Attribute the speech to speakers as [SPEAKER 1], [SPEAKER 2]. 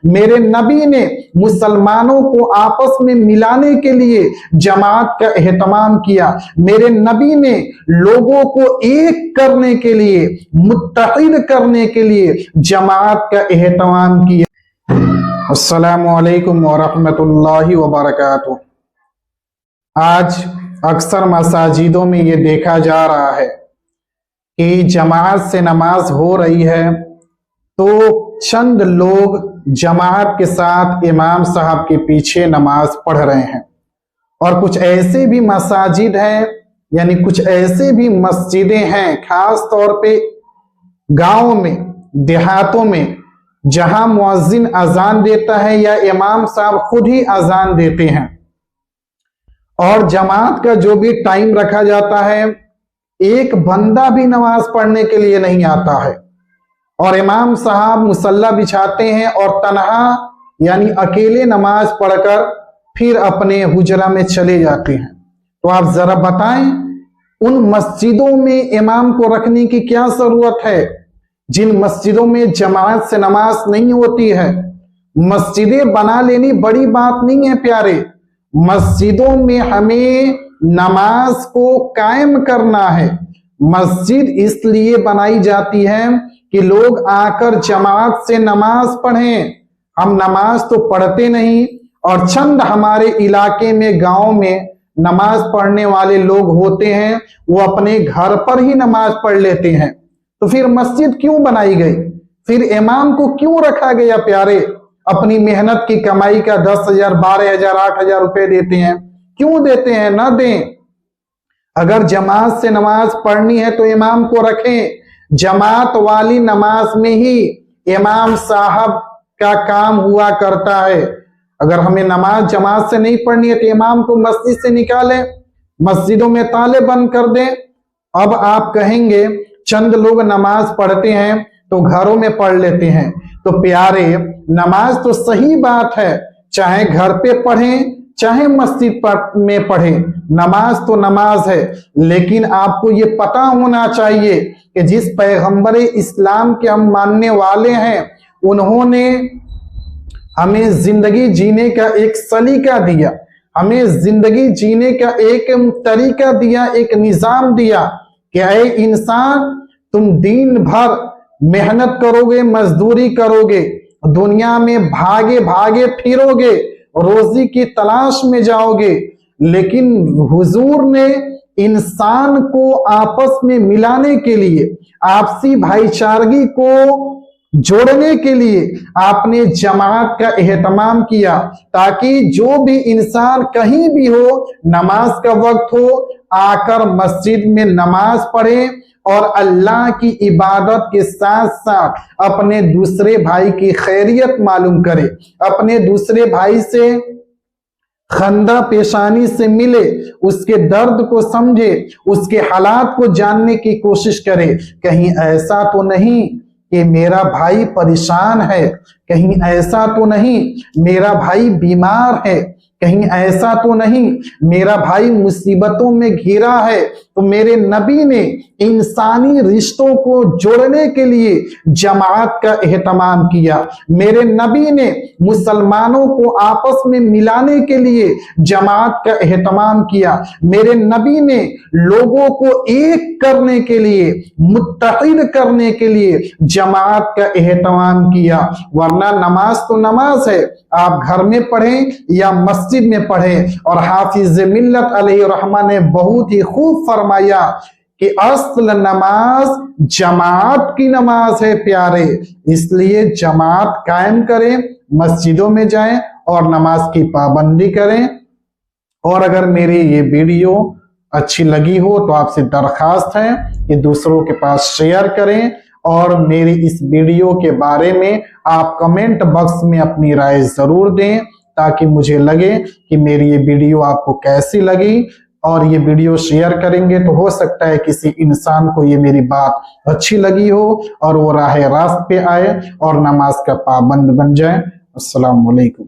[SPEAKER 1] मेरे नबी ने मुसलमानों को आपस में मिलाने के लिए जमात का एहतमाम किया। मेरे नबी ने लोगों को एक करने के लिए, मुत्तहिद करने के लिए जमात का एहतमाम किया। अस्सलामु अलैकुम वरहमतुल्लाहि वबरकातुहू। आज अक्सर मसाजिदों में ये देखा जा रहा है कि जमात से नमाज हो रही है तो चंद लोग जमात के साथ इमाम साहब के पीछे नमाज पढ़ रहे हैं, और कुछ ऐसे भी मसाजिद हैं, यानी कुछ ऐसे भी मस्जिदें हैं खास तौर पे गांव में, देहातों में, जहां मुअज्जिन अजान देता है या इमाम साहब खुद ही अजान देते हैं, और जमात का जो भी टाइम रखा जाता है एक बंदा भी नमाज पढ़ने के लिए नहीं आता है, और इमाम साहब मुसल्ला बिछाते हैं और तन्हा यानी अकेले नमाज पढ़कर फिर अपने हुजरा में चले जाते हैं। तो आप जरा बताएं, उन मस्जिदों में इमाम को रखने की क्या जरूरत है जिन मस्जिदों में जमात से नमाज नहीं होती है। मस्जिदें बना लेनी बड़ी बात नहीं है प्यारे, मस्जिदों में हमें नमाज को कायम करना है। मस्जिद इसलिए बनाई जाती है कि लोग आकर जमात से नमाज पढ़ें। हम नमाज तो पढ़ते नहीं, और चंद हमारे इलाके में, गांव में नमाज पढ़ने वाले लोग होते हैं, वो अपने घर पर ही नमाज पढ़ लेते हैं। तो फिर मस्जिद क्यों बनाई गई, फिर इमाम को क्यों रखा गया प्यारे? अपनी मेहनत की कमाई का 10,000, 12,000, 8,000 रुपए देते हैं, क्यों देते हैं? ना दें। अगर जमात से नमाज पढ़नी है तो इमाम को रखें। जमात वाली नमाज में ही इमाम साहब का काम हुआ करता है। अगर हमें नमाज जमात से नहीं पढ़नी है तो इमाम को मस्जिद से निकालें, मस्जिदों में ताले बंद कर दें। अब आप कहेंगे चंद लोग नमाज पढ़ते हैं तो घरों में पढ़ लेते हैं। तो प्यारे, नमाज तो सही बात है, चाहे घर पे पढ़ें चाहे मस्जिद में पढ़ें, नमाज तो नमाज है। लेकिन आपको ये पता होना चाहिए कि जिस पैगंबर इस्लाम के हम मानने वाले हैं, उन्होंने हमें जिंदगी जीने का एक सलीका दिया, हमें जिंदगी जीने का एक तरीका दिया, एक निजाम दिया कि ऐ इंसान, तुम दिन भर मेहनत करोगे, मजदूरी करोगे, दुनिया में भागे भागे फिरोगे, रोजी की तलाश में जाओगे, लेकिन हुजूर ने इंसान को आपस में मिलाने के लिए, आपसी भाईचारगी को जोड़ने के लिए आपने जमात का एहतमाम किया, ताकि जो भी इंसान कहीं भी हो, नमाज का वक्त हो, आकर मस्जिद में नमाज पढ़े और अल्लाह की इबादत के साथ साथ अपने दूसरे भाई की खैरियत मालूम करे, अपने दूसरे भाई से खंदा पेशानी से मिले, उसके दर्द को समझे, उसके हालात को जानने की कोशिश करे। कहीं ऐसा तो नहीं कि मेरा भाई परेशान है, कहीं ऐसा तो नहीं मेरा भाई बीमार है, कहीं ऐसा तो नहीं मेरा भाई मुसीबतों में घिरा है। तो मेरे नबी ने इंसानी रिश्तों को जोड़ने के लिए जमात का एहतमाम किया। मेरे नबी ने मुसलमानों को आपस में मिलाने के लिए जमात का एहतमाम किया। मेरे नबी ने लोगों को एक करने के लिए, मुत्तहिद करने के लिए जमात का एहतमाम किया। वरना नमाज तो नमाज है, आप घर में पढ़ें या मस्जिद में पढ़ें। और हाफिज मिल्लत अलैहिर्रहमा ने बहुत ही खूब फरमाया कि असल नमाज जमात की नमाज है प्यारे, इसलिए जमात कायम करें, मस्जिदों में जाएं और नमाज की पाबंदी करें। और अगर मेरी ये वीडियो अच्छी लगी हो तो आपसे दरखास्त है कि दूसरों के पास शेयर करें, और मेरी इस वीडियो के बारे में आप कमेंट बॉक्स में अपनी राय जरूर दें, ताकि मुझे लगे कि मेरी ये वीडियो आपको कैसी लगी। और ये वीडियो शेयर करेंगे तो हो सकता है किसी इंसान को ये मेरी बात अच्छी लगी हो और वो राह रास्त पे आए और नमाज का पाबंद बन जाए। अस्सलाम वालेकुम।